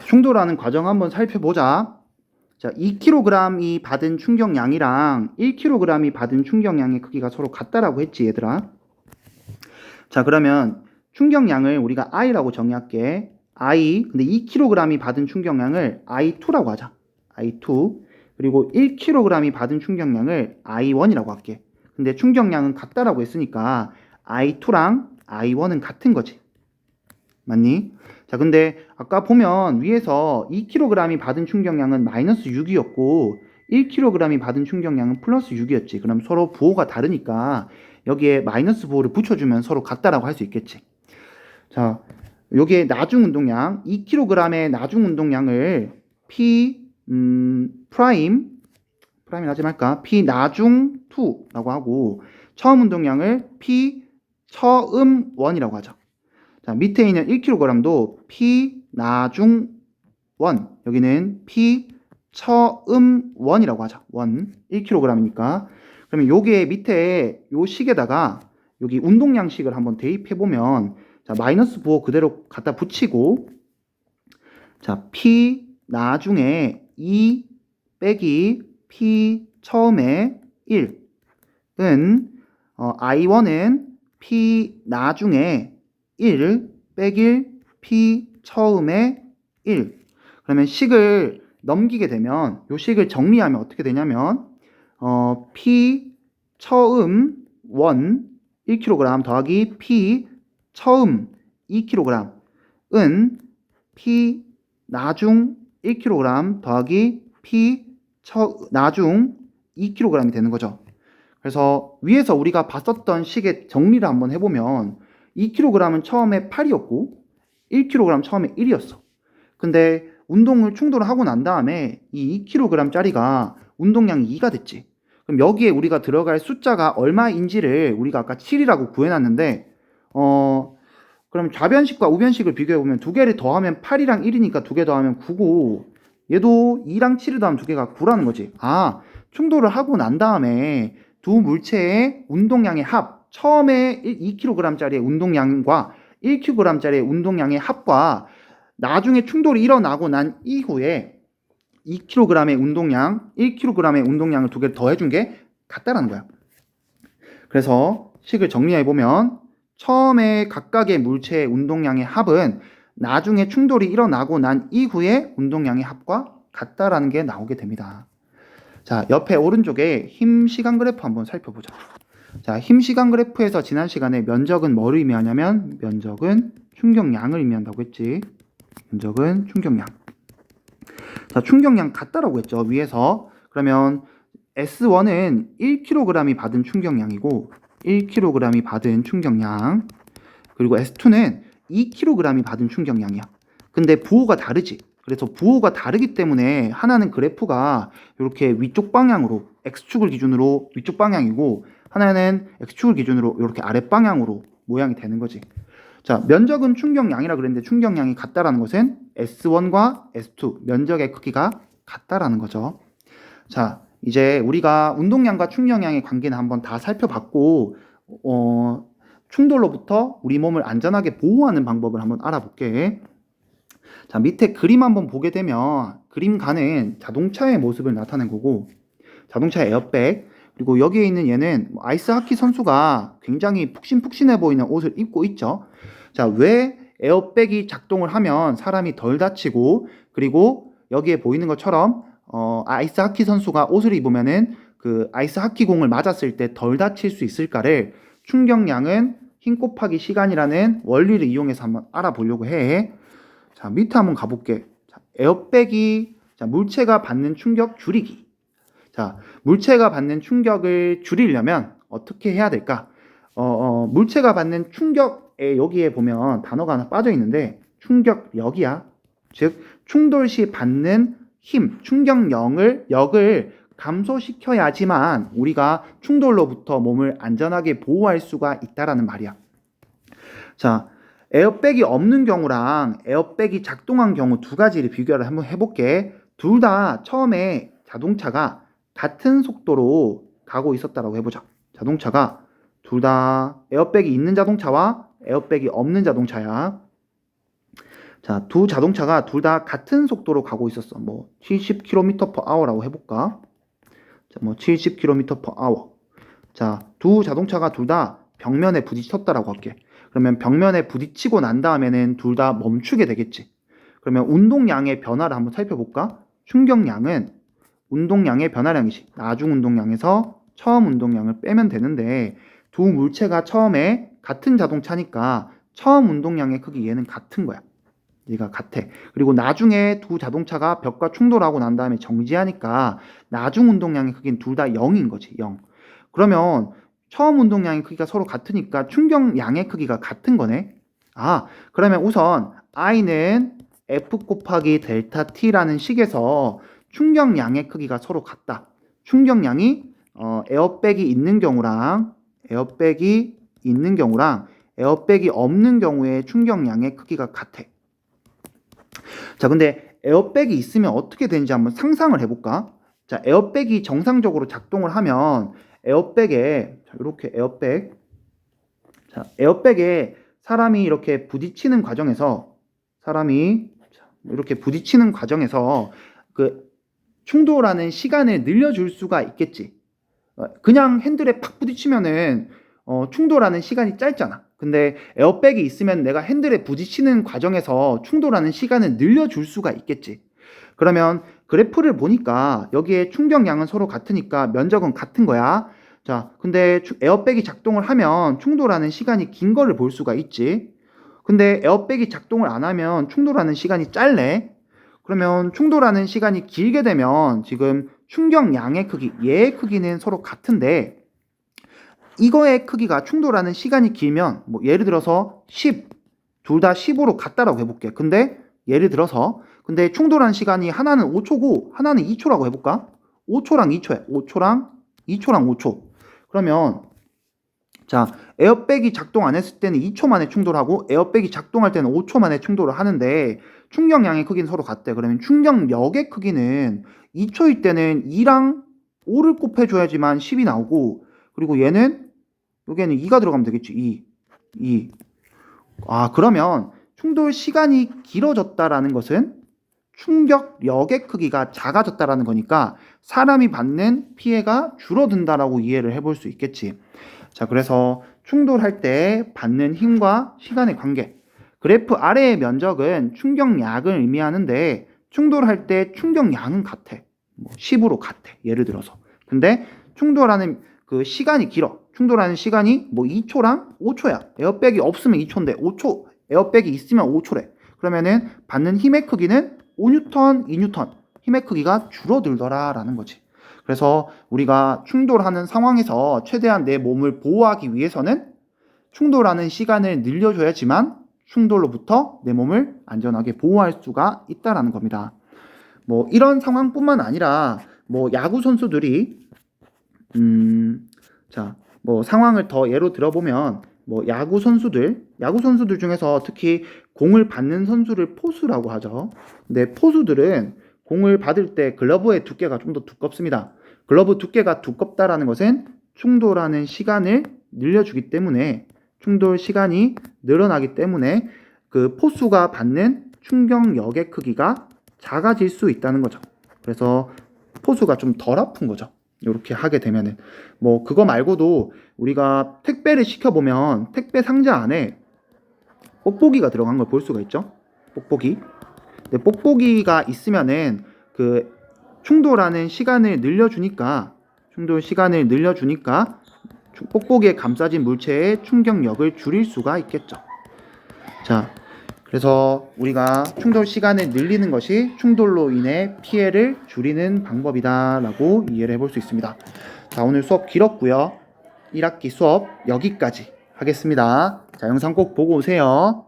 충돌하는 과정 한번 살펴보자. 자, 2kg이 받은 충격량이랑 1kg이 받은 충격량의 크기가 서로 같다라고 했지, 얘들아. 자, 그러면 충격량을 우리가 I라고 정의할게. I. 근데 2kg이 받은 충격량을 I2라고 하자. I2. 그리고 1kg이 받은 충격량을 I1이라고 할게. 근데 충격량은 같다라고 했으니까 I2랑 I1은 같은 거지. 맞니? 자, 근데 아까 보면 위에서 2kg이 받은 충격량은 마이너스 6이었고 1kg이 받은 충격량은 플러스 6이었지. 그럼 서로 부호가 다르니까 여기에 마이너스 부호를 붙여주면 서로 같다라고 할 수 있겠지. 자, 여기에 나중 운동량 2kg의 나중 운동량을 P 프라임이 하지 말까? P 나중 2라고 하고 처음 운동량을 P 처음 1이라고 하죠. 자, 밑에 있는 1kg도 P 나중 1, 여기는 P 처음 1이라고 하자. 1, 1kg이니까. 그러면 요게 밑에 요 식에다가 여기 운동량식을 한번 대입해 보면, 자, 마이너스 부호 그대로 갖다 붙이고, 자, P 나중에 2 빼기 P 처음에 1은 I1은 P 나중에 1 빼기 P 처음에 1. 그러면 식을 넘기게 되면 요 식을 정리하면 어떻게 되냐면 P 처음 1 1kg 더하기 P 처음 2kg은 P 나중 1kg 더하기 P 나중 2kg이 되는 거죠. 그래서 위에서 우리가 봤었던 식의 정리를 한번 해보면 2kg은 처음에 8이었고 1kg 처음에 1이었어. 근데 운동을 충돌을 하고 난 다음에 이 2kg짜리가 운동량이 2가 됐지. 그럼 여기에 우리가 들어갈 숫자가 얼마인지를 우리가 아까 7이라고 구해놨는데 그럼 좌변식과 우변식을 비교해보면 두 개를 더하면 8이랑 1이니까 두 개 더하면 9고 얘도 2랑 7을 더하면 두 개가 9라는 거지. 아, 충돌을 하고 난 다음에 두 물체의 운동량의 합, 처음에 2kg짜리의 운동량과 1kg짜리의 운동량의 합과 나중에 충돌이 일어나고 난 이후에 2kg의 운동량, 1kg의 운동량을 두 개를 더해준 게 같다라는 거야. 그래서 식을 정리해보면 처음에 각각의 물체의 운동량의 합은 나중에 충돌이 일어나고 난 이후에 운동량의 합과 같다라는 게 나오게 됩니다. 자, 옆에 오른쪽에 힘 시간 그래프 한번 살펴보자. 자, 힘 시간 그래프에서 지난 시간에 면적은 뭐를 의미하냐면 면적은 충격량을 의미한다고 했지. 면적은 충격량. 자, 충격량 같다라고 했죠. 위에서. 그러면 S1은 1kg이 받은 충격량이고 1kg이 받은 충격량. 그리고 S2는 2kg이 받은 충격량이야. 근데 부호가 다르지. 그래서 부호가 다르기 때문에 하나는 그래프가 이렇게 위쪽 방향으로 X축을 기준으로 위쪽 방향이고 하나는 X축을 기준으로 이렇게 아랫 방향으로 모양이 되는 거지. 자, 면적은 충격량이라 그랬는데 충격량이 같다라는 것은 S1과 S2 면적의 크기가 같다라는 거죠. 자, 이제 우리가 운동량과 충격량의 관계는 한번 다 살펴봤고 충돌로부터 우리 몸을 안전하게 보호하는 방법을 한번 알아볼게. 자, 밑에 그림 한번 보게 되면 그림가는 자동차의 모습을 나타낸 거고 자동차의 에어백 그리고 여기에 있는 얘는 아이스하키 선수가 굉장히 푹신푹신해 보이는 옷을 입고 있죠. 자, 왜 에어백이 작동을 하면 사람이 덜 다치고 그리고 여기에 보이는 것처럼 아이스하키 선수가 옷을 입으면은 그 아이스하키 공을 맞았을 때 덜 다칠 수 있을까를 충격량은 힘 곱하기 시간이라는 원리를 이용해서 한번 알아보려고 해. 자, 밑에 한번 가볼게. 자, 에어백이 물체가 받는 충격 줄이기. 자, 물체가 받는 충격을 줄이려면 어떻게 해야 될까? 물체가 받는 충격에 여기에 보면 단어가 하나 빠져 있는데 충격력이야. 즉 충돌 시 받는 힘, 역을 감소시켜야지만 우리가 충돌로부터 몸을 안전하게 보호할 수가 있다라는 말이야. 자, 에어백이 없는 경우랑 에어백이 작동한 경우 두 가지를 비교를 한번 해볼게. 둘 다 처음에 자동차가 같은 속도로 가고 있었다라고 해보자. 자동차가 둘 다 에어백이 있는 자동차와 에어백이 없는 자동차야. 자, 두 자동차가 둘 다 같은 속도로 가고 있었어. 뭐 70km/h라고 해볼까? 자, 뭐 70km/h. 자, 두 자동차가 둘 다 벽면에 부딪혔다라고 할게. 그러면 벽면에 부딪히고 난 다음에는 둘 다 멈추게 되겠지. 그러면 운동량의 변화를 한번 살펴볼까? 충격량은 운동량의 변화량이지. 나중 운동량에서 처음 운동량을 빼면 되는데 두 물체가 처음에 같은 자동차니까 처음 운동량의 크기 얘는 같은 거야. 얘가 같아. 그리고 나중에 두 자동차가 벽과 충돌하고 난 다음에 정지하니까 나중 운동량의 크기는 둘 다 0인 거지. 0. 그러면 처음 운동량의 크기가 서로 같으니까 충격량의 크기가 같은 거네. 아, 그러면 우선 I는 F 곱하기 델타 T라는 식에서 충격량의 크기가 서로 같다. 충격량이 에어백이 있는 경우랑 에어백이 없는 경우의 충격량의 크기가 같아. 자, 근데 에어백이 있으면 어떻게 되는지 한번 상상을 해볼까? 자, 에어백이 정상적으로 작동을 하면 에어백에 이렇게 에어백에 사람이 이렇게 부딪히는 과정에서 그 충돌하는 시간을 늘려줄 수가 있겠지. 그냥 핸들에 팍 부딪히면은 충돌하는 시간이 짧잖아. 근데 에어백이 있으면 내가 핸들에 부딪히는 과정에서 충돌하는 시간을 늘려줄 수가 있겠지. 그러면 그래프를 보니까 여기에 충격량은 서로 같으니까 면적은 같은 거야. 자, 근데 에어백이 작동을 하면 충돌하는 시간이 긴 거를 볼 수가 있지. 근데 에어백이 작동을 안 하면 충돌하는 시간이 짧네. 그러면 충돌하는 시간이 길게 되면 지금 충격량의 크기, 얘의 크기는 서로 같은데 이거의 크기가 충돌하는 시간이 길면 뭐 예를 들어서 10, 둘 다 10으로 같다라고 해볼게. 근데 예를 들어서 근데 충돌하는 시간이 하나는 5초고 하나는 2초라고 해볼까? 5초랑 2초야. 5초랑 5초. 그러면 자, 에어백이 작동 안 했을 때는 2초 만에 충돌하고 에어백이 작동할 때는 5초 만에 충돌을 하는데 충격량의 크기는 서로 같대. 그러면 충격력의 크기는 2초일 때는 2랑 5를 곱해줘야지만 10이 나오고 그리고 얘는 여기에는 2가 들어가면 되겠지. 2. 아, 그러면 충돌 시간이 길어졌다라는 것은 충격력의 크기가 작아졌다라는 거니까 사람이 받는 피해가 줄어든다라고 이해를 해볼 수 있겠지. 자, 그래서 충돌할 때 받는 힘과 시간의 관계. 그래프 아래의 면적은 충격량을 의미하는데 충돌할 때 충격량은 같아. 뭐 10으로 같아. 예를 들어서. 근데 충돌하는 그 시간이 길어. 충돌하는 시간이 뭐 2초랑 5초야. 에어백이 없으면 2초인데 5초, 에어백이 있으면 5초래. 그러면은 받는 힘의 크기는 5뉴턴, 2뉴턴. 힘의 크기가 줄어들더라라는 거지. 그래서 우리가 충돌하는 상황에서 최대한 내 몸을 보호하기 위해서는 충돌하는 시간을 늘려줘야지만 충돌로부터 내 몸을 안전하게 보호할 수가 있다라는 겁니다. 뭐 이런 상황뿐만 아니라 뭐 야구 선수들이 뭐 상황을 더 예로 들어보면 뭐 야구 선수들 중에서 특히 공을 받는 선수를 포수라고 하죠. 근데 포수들은 공을 받을 때 글러브의 두께가 좀 더 두껍습니다. 글러브 두께가 두껍다라는 것은 충돌하는 시간을 늘려주기 때문에 충돌 시간이 늘어나기 때문에 그 포수가 받는 충격력의 크기가 작아질 수 있다는 거죠. 그래서 포수가 좀 덜 아픈 거죠. 이렇게 하게 되면은 뭐 그거 말고도 우리가 택배를 시켜보면 택배 상자 안에 뽁뽁이가 들어간 걸 볼 수가 있죠. 뽁뽁이. 근데 뽁뽁이가 있으면은 그 충돌하는 시간을 늘려주니까 뽁뽁이에 감싸진 물체의 충격력을 줄일 수가 있겠죠. 자, 그래서 우리가 충돌 시간을 늘리는 것이 충돌로 인해 피해를 줄이는 방법이다라고 이해를 해볼 수 있습니다. 자, 오늘 수업 길었고요. 1학기 수업 여기까지 하겠습니다. 자, 영상 꼭 보고 오세요.